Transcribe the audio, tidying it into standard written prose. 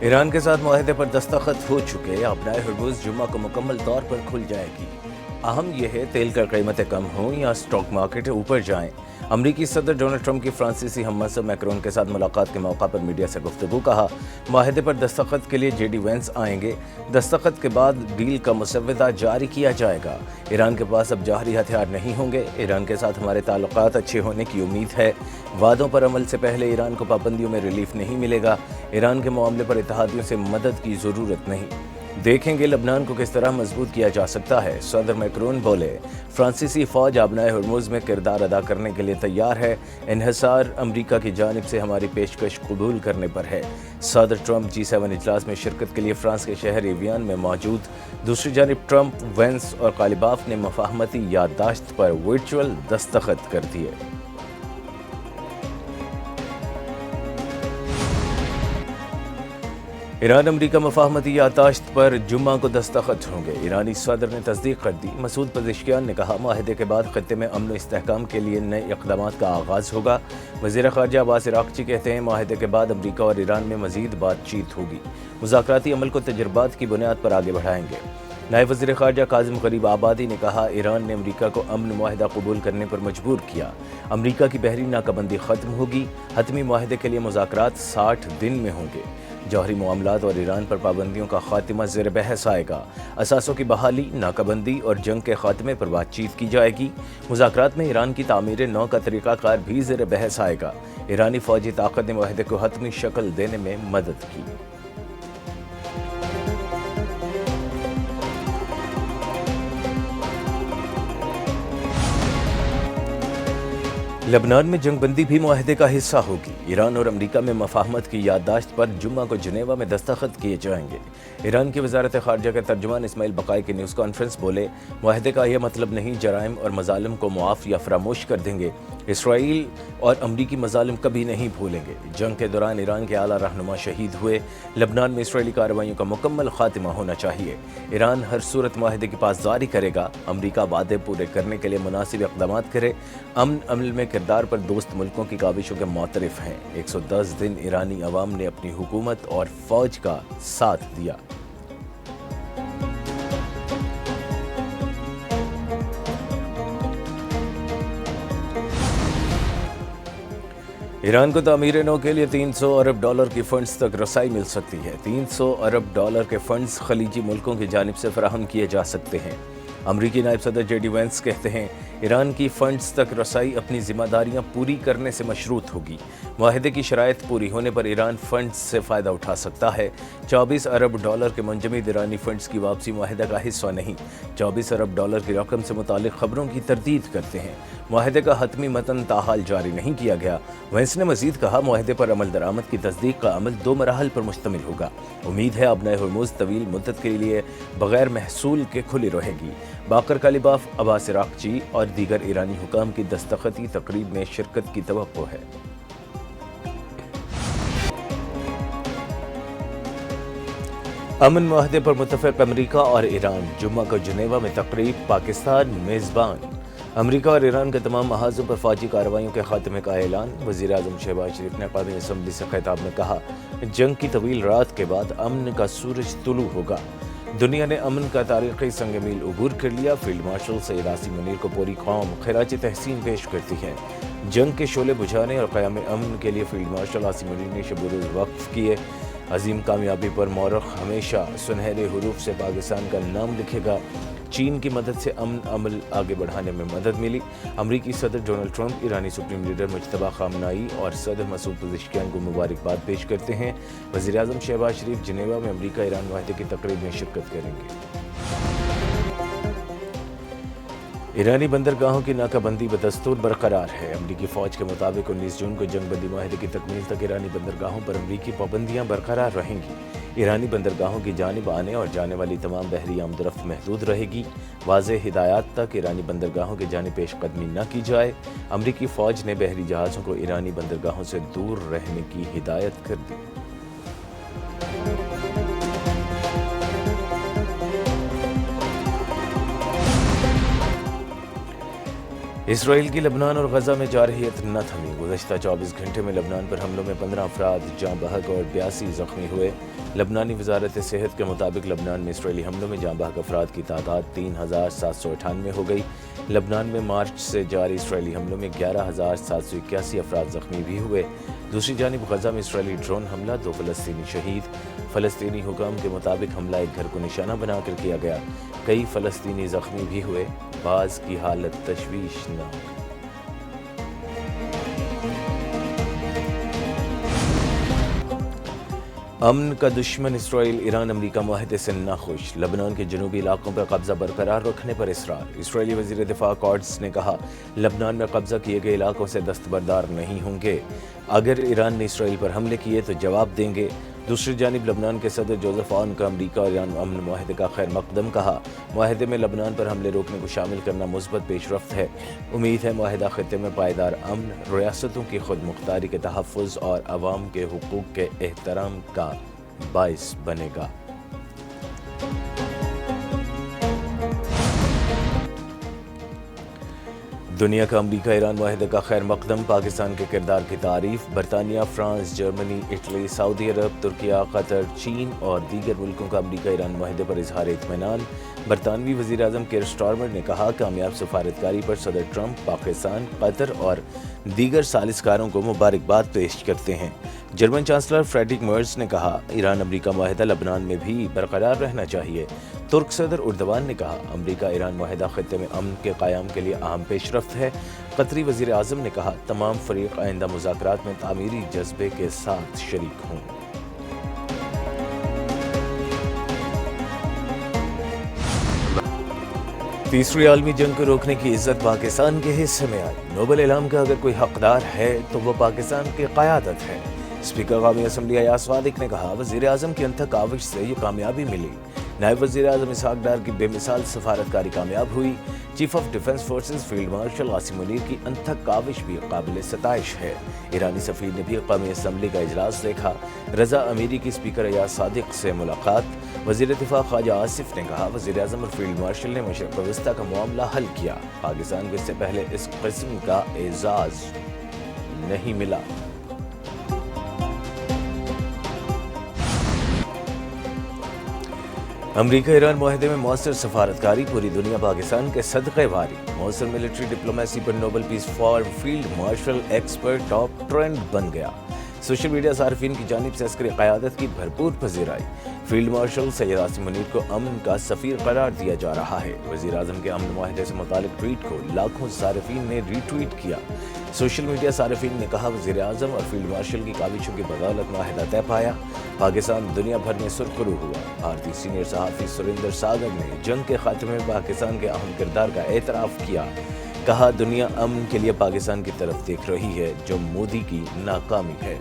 Iran के साथ मुआहदे पर दस्तखत हो चुके अपनाए हरमुज़ जुम्मा को मुकम्मल तौर पर खुल जाएगी। अहम यह है तेल का कीमतें कम हों या स्टॉक मार्केट ऊपर जाएं। अमरीकी सदर डोनाल्ड ट्रंप की फ्रांसीसी हममंसब मैक्रोन के साथ मुलाकात के मौका पर मीडिया से गुफ्तगू। कहा, मुआहदे पर दस्तखत के लिए जेडी वेंस आएंगे। दस्तखत के बाद डील का मुसव्वदा जारी किया जाएगा। ईरान के पास अब जौहरी हथियार नहीं होंगे। ईरान के साथ हमारे ताल्लुकात अच्छे होने की उम्मीद है। वादों पर अमल से पहले ईरान को पाबंदियों में रिलीफ नहीं मिलेगा। ईरान के मामले पर इत्तेहादियों से मदद की ज़रूरत नहीं। देखेंगे लबनान को किस तरह मजबूत किया जा सकता है। सदर मैक्रोन बोले, फ्रांसीसी फौज आबनाए हरमुज़ में किरदार अदा करने के लिए तैयार है। इन्हिसार अमरीका की जानिब से हमारी पेशकश कबूल करने पर है। सदर ट्रंप G7 इजलास में शिरकत के लिए फ्रांस के शहर एवियान में मौजूद। दूसरी जानिब ट्रंप, वेंस और कालिबाफ ने मफाहमती याददाश्त पर वर्चुअल दस्तखत कर दिए। ईरान अमरीका मफाहमती याददाश्त पर जुम्मा को दस्तखत होंगे। ईरानी सदर ने तस्दीक कर दी। मसूद पज़ेश्कियान ने कहा, मुआहदे के बाद खत्ते में अमन व इस्तेहकाम के लिए नए इक़दामात का आगाज़ होगा। वज़ीर ख़ारजा अब्बास अराग़ची कहते हैं, मुआहदे के बाद अमरीका और ईरान में मज़ीद बातचीत होगी। मुज़ाकराती अमल को तजर्बात की बुनियाद पर आगे बढ़ाएंगे। नायब वज़ीर ख़ारजा काज़िम ग़रीब आबादी ने कहा, ईरान ने अमरीका को अमन मुआहदा कबूल करने पर मजबूर किया। अमरीका की बहरी नाकाबंदी ख़त्म होगी। हतमी मुआहदे के लिए मुज़ाकरात 60 दिन में होंगे। जौहरी मामलात और ईरान पर पाबंदियों का खात्मा ज़ेर बहस आएगा। असासों की बहाली, नाकाबंदी और जंग के खात्मे पर बातचीत की जाएगी। मुज़ाकरात में ईरान की तामीर नौ का तरीक़ाकार भी ज़ेर बहस आएगा। ईरानी फ़ौजी ताकत ने मुआहदे को हतमी शक्ल देने में मदद की। लबनान में जंगबंदी भी मुआहदे का हिस्सा होगी। ईरान और अमरीका में मफाहमत की याददाश्त पर जुम्मा को जनेवा में दस्तखत किए जाएंगे। ईरान की वज़ारत ख़ारजा के तर्जुमान इस्माइल बक़ाई की न्यूज़ कॉन्फ्रेंस बोले, मुआहदे का यह मतलब नहीं जराइम और मज़ालिम को मुआफ़ या फरामोश कर देंगे। इसराइल और अमरीकी मज़ालिम कभी नहीं भूलेंगे। जंग के दौरान ईरान के आला रहनुमा शहीद हुए। लबनान में इसराइली कार्रवाइयों का मुकम्मल खात्मा होना चाहिए। ईरान हर सूरत मुआहदे की पासदारी करेगा। अमरीका वादे पूरे करने के लिए मुनासिब इक़दामात करे। अमन अमल में किरदार पर दोस्त मुल्कों की काविशों के मुतरफ हैं। 110 दिन ईरानी अवाम ने अपनी हुकूमत और फौज का साथ दिया। ईरान को तामीर नौ के लिए 300 अरब डॉलर की फंड्स तक रसाई मिल सकती है। 300 अरब डॉलर के फंड्स खलीजी मुल्कों की जानिब से फराहम किए जा सकते हैं। अमरीकी नायब सदर जेडी वेंस कहते हैं, ईरान की फंड्स तक रसाई अपनी जिम्मेदारियां पूरी करने से मशरूत होगी। मुआहदे की शराइत पूरी होने पर ईरान फंड्स से फ़ायदा उठा सकता है। 24 अरब डॉलर के मुंजमद ईरानी फंड्स की वापसी मुआहदे का हिस्सा नहीं। 24 अरब डॉलर की रकम से मुतालिक खबरों की तरदीद करते हैं। मुआहदे का हतमी मतन ताहाल जारी नहीं किया गया। वेंस ने मजीद कहा, मुआहदे पर अमल दरामद की तस्दीक का अमल 2 मराहल पर मुश्तमिल होगा। उम्मीद है आबनाए हरमुज़ तवील मुद्दत के लिए बगैर महसूल के खुली रहेगी। बाकर कालिबाफ, अब्बास अराग़ची और दीगर ईरानी हुकाम की दस्तखती तकरीब में शिरकत की तवक्को है। अमन मुआहदे पर मुत्तफ़िक़ अमरीका और ईरान। जुम्मा को जनेवा में तकरीब, पाकिस्तान मेज़बान। अमरीका और ईरान के तमाम महाजों पर फ़ौजी कार्रवाइयों के खात्मे का ऐलान। वज़ीर आज़म शहबाज शरीफ ने कौमी असम्बली से खिताब में कहा, जंग की तवील रात के बाद अमन का सूरज तुलू होगा। दुनिया ने अमन का तारीख़ी संग मील अबूर कर लिया। फील्ड मार्शल सैयद आसिम मुनीर को पूरी कौम खिराज तहसीन पेश करती है। जंग के शोले बुझाने और क़याम अमन के लिए फील्ड मार्शल आसिम मुनीर ने शब-ए-रोज़ वक्फ किए। अजीम कामयाबी पर मौरख हमेशा सुनहरे हुरूफ से पाकिस्तान का नाम लिखेगा। चीन की मदद से अमन अमल आगे बढ़ाने में मदद मिली। अमरीकी सदर डोनाल्ड ट्रंप ईरानी सुप्रीम लीडर मुज्तबा खामनाई और सदर मसूद पज़ेश्कियान को मुबारकबाद पेश करते हैं। वज़ीर आज़म शहबाज शरीफ जिनेवा में अमरीका ईरान मुआहदे की तकरीब में शिरकत करेंगे। ईरानी बंदरगाहों की नाकाबंदी बदस्तूर बरकरार है। अमरीकी फ़ौज के मुताबिक 19 जून को जंगबंदी मुआहदे की तकमील तक ईरानी बंदरगाहों पर अमरीकी पाबंदियां बरकरार रहेंगी। ईरानी बंदरगाहों की जानिब आने और जाने वाली तमाम बहरी आमदरफ्त महदूद रहेगी। वाज़ेह हिदायत तक ईरानी बंदरगाहों की जानिब पेशकदमी न की जाए। अमरीकी फ़ौज ने बहरी जहाज़ों को ईरानी बंदरगाहों से दूर रहने की हिदायत कर दी। اسرائیل کی لبنان اور غزہ میں جارحیت نہ تھمی۔ گزشتہ 24 گھنٹے میں لبنان پر حملوں میں 15 افراد جاں بحق اور 82 زخمی ہوئے۔ لبنانی وزارت صحت کے مطابق لبنان میں اسرائیلی حملوں میں جاں بحق افراد کی تعداد 3798 ہو گئی۔ لبنان میں مارچ سے جاری اسرائیلی حملوں میں 11781 افراد زخمی بھی ہوئے۔ دوسری جانب غزہ میں اسرائیلی ڈرون حملہ، 2 فلسطینی شہید۔ فلسطینی حکام کے مطابق حملہ ایک گھر کو نشانہ بنا کر کیا گیا۔ کئی فلسطینی زخمی بھی ہوئے، بعض کی حالت تشویشناک۔ امن کا دشمن اسرائیل، ایران امریکہ معاہدے سے ناخوش۔ لبنان کے جنوبی علاقوں پر قبضہ برقرار رکھنے پر اصرار۔ اسرائیلی وزیر دفاع کاٹز نے کہا، لبنان میں قبضہ کیے گئے علاقوں سے دستبردار نہیں ہوں گے۔ اگر ایران نے اسرائیل پر حملے کیے تو جواب دیں گے۔ دوسری جانب لبنان کے صدر جوزف عون کا امریکہ اور ایران امن معاہدے کا خیر مقدم کہا۔ معاہدے میں لبنان پر حملے روکنے کو شامل کرنا مثبت پیش رفت ہے۔ امید ہے معاہدہ خطے میں پائیدار امن، ریاستوں کی خود مختاری کے تحفظ اور عوام کے حقوق کے احترام کا باعث بنے گا۔ دنیا کا امریکہ ایران معاہدے کا خیر مقدم، پاکستان کے کردار کی تعریف۔ برطانیہ، فرانس، جرمنی، اٹلی، سعودی عرب، ترکیہ، قطر، چین اور دیگر ملکوں کا امریکہ ایران معاہدے پر اظہار اطمینان۔ برطانوی وزیر اعظم کیر سٹارمر نے کہا، کامیاب سفارتکاری پر صدر ٹرمپ پاکستان، قطر اور دیگر ثالثکاروں کو مبارکباد پیش کرتے ہیں۔ جرمن چانسلر فریڈرک مرز نے کہا، ایران امریکہ معاہدہ لبنان میں بھی برقرار رہنا چاہیے۔ ترک صدر اردوان نے کہا، امریکہ ایران معاہدہ خطے میں امن کے قیام کے لیے اہم پیش رفت ہے۔ قطری وزیر اعظم نے کہا، تمام فریق آئندہ مذاکرات میں تعمیری جذبے کے ساتھ شریک ہوں۔ تیسری عالمی جنگ کو روکنے کی عزت پاکستان کے حصے میں آئی۔ نوبل انعام کا اگر کوئی حقدار ہے تو وہ پاکستان کی قیادت ہے۔ اسپیکر قومی اسمبلی ایاز صادق نے کہا، وزیر اعظم کی انتھک کاوش سے یہ کامیابی ملی۔ نائب وزیر اعظم اسحاق ڈار کی بے مثال سفارتکاری کامیاب ہوئی۔ Chief of defence forces field marshal Qasim Munir کی انتھک کاوش بھی قابل ستائش ہے۔ ایرانی سفیر نے بھی قومی اسمبلی کا اجلاس دیکھا۔ رضا امیری کی اسپیکر ایاز صادق سے ملاقات۔ وزیر دفاع خواجہ آصف نے کہا، وزیر اعظم اور فیلڈ مارشل نے مشرق وسطی کا معاملہ حل کیا۔ پاکستان کو اس سے پہلے اس قسم کا اعزاز نہیں ملا۔ امریکہ ایران معاہدے میں مؤثر سفارتکاری، پوری دنیا پاکستان کے صدقے واری۔ مؤثر ملٹری ڈپلومیسی پر Nobel peace for field marshal expert top trend بن گیا۔ سوشل میڈیا صارفین کی جانب سے عسکری قیادت کی بھرپور پذیرائی۔ فیلڈ مارشل سید قاسم منیر کو امن کا سفیر قرار دیا جا رہا ہے۔ وزیر اعظم کے امن معاہدے سے متعلق ٹویٹ کو لاکھوں صارفین نے ری ٹویٹ کیا۔ سوشل میڈیا صارفین نے کہا، وزیر اعظم اور فیلڈ مارشل کی کاوشوں کی بدولت معاہدہ طے پایا۔ پاکستان دنیا بھر میں سرخرو ہوا۔ بھارتی سینئر صحافی سریندر ساگر نے جنگ کے خاتمے میں پاکستان کے اہم کردار کا اعتراف کیا۔ کہا، دنیا امن کے لیے پاکستان کی طرف دیکھ رہی ہے جو مودی کی ناکامی ہے۔